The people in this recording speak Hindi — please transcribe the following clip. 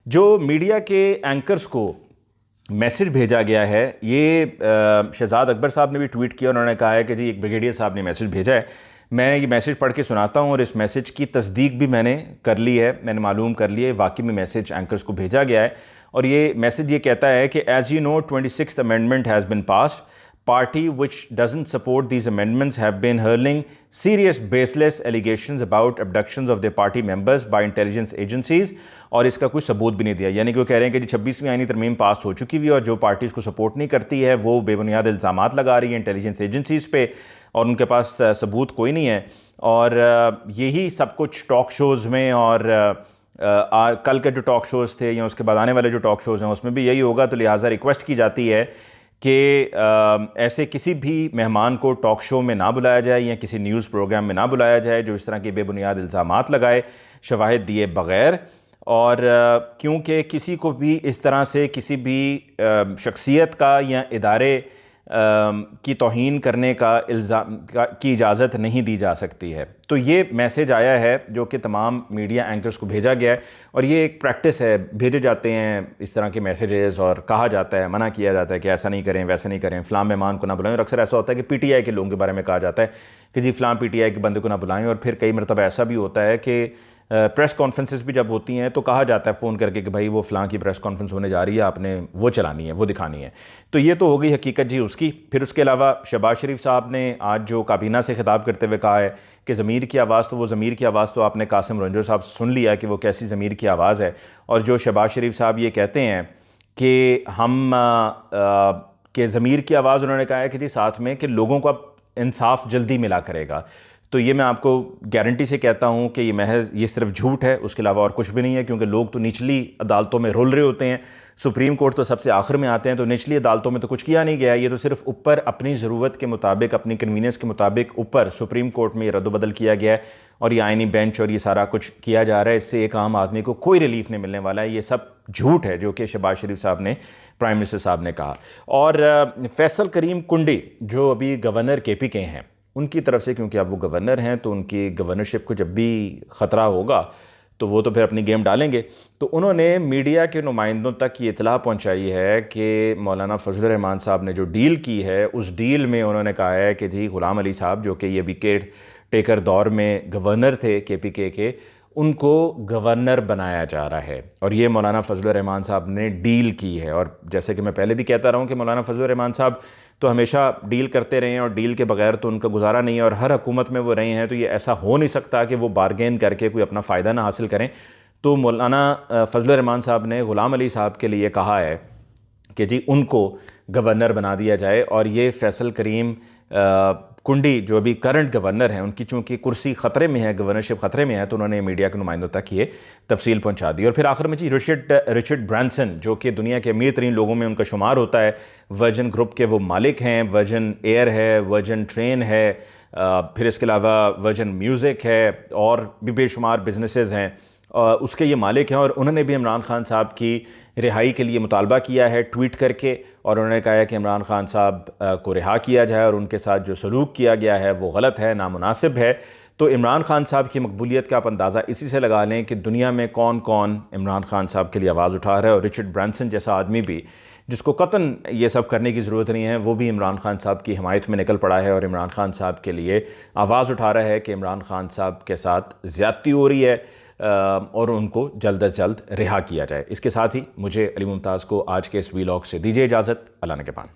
जो मीडिया के एंकर्स को मैसेज भेजा गया है, ये शहजाद अकबर साहब ने भी ट्वीट किया। उन्होंने कहा है कि जी एक ब्रिगेडियर साहब ने मैसेज भेजा है। मैं ये मैसेज पढ़ के सुनाता हूँ और इस मैसेज की तस्दीक भी मैंने कर ली है, मैंने मालूम कर लिया है वाकई में मैसेज एंकर्स को भेजा गया है। और ये मैसेज ये कहता है कि as you know 26th amendment has been passed, party which doesn't support these amendments have been hurling serious baseless allegations about abductions of their party members by intelligence agencies। और इसका कोई सबूत भी नहीं दिया, यानी कि वो कह रहे हैं कि जी 26वीं आईनी तरमीम पास हो चुकी हुई है और जो पार्टी इसको सपोर्ट नहीं करती है वो बेबुनियाद इल्ज़ामात लगा रही है इंटेलिजेंस एजेंसीज़ पे और उनके पास सबूत कोई नहीं है। और यही सब कुछ टॉक शोज़ में और कल के जो टॉक शोज़ थे या उसके बाद आने वाले जो टॉक शोज़ हैं उसमें भी यही होगा। तो लिहाजा रिक्वेस्ट की जाती है कि ऐसे किसी भी मेहमान को टॉक शो में ना बुलाया जाए या किसी न्यूज़ प्रोग्राम में ना बुलाया जाए जो इस तरह के बेबुनियाद इल्ज़ामात लगाए शवाहिद दिए बग़ैर। और क्योंकि किसी को भी इस तरह से किसी भी शख्सियत का या इदारे की तौहीन करने का की इजाज़त नहीं दी जा सकती है। तो ये मैसेज आया है जो कि तमाम मीडिया एंकर्स को भेजा गया है और ये एक प्रैक्टिस है, भेजे जाते हैं इस तरह के मैसेजेस और कहा जाता है, मना किया जाता है कि ऐसा नहीं करें वैसा नहीं करें, फ़लाँ मेहमान को ना बुलाएं। और अक्सर ऐसा होता है कि पीटीआई के लोगों के बारे में कहा जाता है कि जी फ़लाँ पीटीआई के बंदे को ना बुलाएं। और फिर कई मरतबा ऐसा भी होता है कि प्रेस कॉन्फ्रेंसेस भी जब होती हैं तो कहा जाता है फ़ोन करके कि भाई वो फ़लाँ की प्रेस कॉन्फ्रेंस होने जा रही है, आपने वो चलानी है, वो दिखानी है। तो ये तो हो गई हकीकत जी उसकी। फिर उसके अलावा शहबाज शरीफ साहब ने आज जो काबीना से खिताब करते हुए कहा है कि ज़मीर की आवाज़, तो वो ज़मीर की आवाज़ तो आपने कासिम रंजो साहब सुन लिया कि वो कैसी ज़मीर की आवाज़ है। और जो शहबाज शरीफ साहब ये कहते हैं कि हम के ज़मीर की आवाज़, उन्होंने कहा है कि जी साथ में कि लोगों को अब इंसाफ जल्दी मिला करेगा। तो ये मैं आपको गारंटी से कहता हूँ कि ये महज ये सिर्फ झूठ है, उसके अलावा और कुछ भी नहीं है। क्योंकि लोग तो निचली अदालतों में रोल रहे होते हैं, सुप्रीम कोर्ट तो सबसे आखिर में आते हैं, तो निचली अदालतों में तो कुछ किया नहीं गया। ये तो सिर्फ ऊपर अपनी ज़रूरत के मुताबिक, अपनी कन्वीनियंस के मुताबिक ऊपर सुप्रीम कोर्ट में ये रद्दबदल किया गया है और ये आइनी बेंच और ये सारा कुछ किया जा रहा है। इससे एक आम आदमी को कोई रिलीफ नहीं मिलने वाला है। ये सब झूठ है जो कि शहबाज शरीफ साहब ने, प्राइम मिनिस्टर साहब ने कहा। और फैसल करीम कुंडी जो अभी गवर्नर KP के हैं, उनकी तरफ से, क्योंकि अब वो गवर्नर हैं तो उनकी गवर्नरशिप को जब भी ख़तरा होगा तो वो तो फिर अपनी गेम डालेंगे। तो उन्होंने मीडिया के नुमाइंदों तक ये इतला पहुंचाई है कि मौलाना फजल रहमान साहब ने जो डील की है उस डील में उन्होंने कहा है कि जी ग़ुलाम अली साहब जो कि ये भी केयर टेकर दौर में गवर्नर थे KPK के, उनको गवर्नर बनाया जा रहा है। और ये मौलाना फजल रहमान साहब ने डील की है। और जैसे कि मैं पहले भी कहता रहा हूँ कि मौलाना फजल रहमान साहब तो हमेशा डील करते रहे हैं और डील के बगैर तो उनका गुजारा नहीं है और हर हुकूमत में वो रहे हैं। तो ये ऐसा हो नहीं सकता कि वो बारगेन करके कोई अपना फ़ायदा ना हासिल करें। तो मौलाना फजल रहमान साहब ने ग़ुलाम अली साहब के लिए कहा है कि जी उनको गवर्नर बना दिया जाए। और ये फैसल करीम कुंडी जो अभी करंट गवर्नर हैं, उनकी चूँकि कुर्सी ख़तरे में है, गवर्नरशिप ख़तरे में है, तो उन्होंने मीडिया के नुमाइंदों तक ये तफसील पहुँचा दी। और फिर आखिर में जी रिचर्ड ब्रांसन जो कि दुनिया के अमीर तरीन लोगों में उनका शुमार होता है, वर्जिन ग्रुप के वो मालिक हैं, वर्जिन एयर है, वर्जिन ट्रेन है, फिर इसके अलावा वर्जिन म्यूज़िक है और भी बेशुमार बिजनेसेस हैं, उसके ये मालिक हैं। और उन्होंने भी इमरान खान साहब की रिहाई के लिए मुतालबा किया है ट्वीट करके। और उन्होंने कहा है कि इमरान खान साहब को रिहा किया जाए और उनके साथ जो सलूक किया गया है वो गलत है, नामुनासिब है। तो इमरान खान साहब की मकबूलियत का आप अंदाज़ा इसी से लगा लें कि दुनिया में कौन कौन इमरान खान साहब के लिए आवाज़ उठा रहा है। और रिचर्ड ब्रांसन जैसा आदमी भी, जिसको कतन ये सब करने की ज़रूरत नहीं है, वो भी इमरान खान साहब की हिमायत में निकल पड़ा है और इमरान खान साहब के लिए आवाज़ उठा रहा है कि इमरान खान साहब के साथ ज़्यादती हो रही है और उनको जल्द अज जल्द रिहा किया जाए। इसके साथ ही मुझे अली मुमताज़ को आज के इस वीलॉग से दीजिए इजाज़त। अल्लाह ने के पान।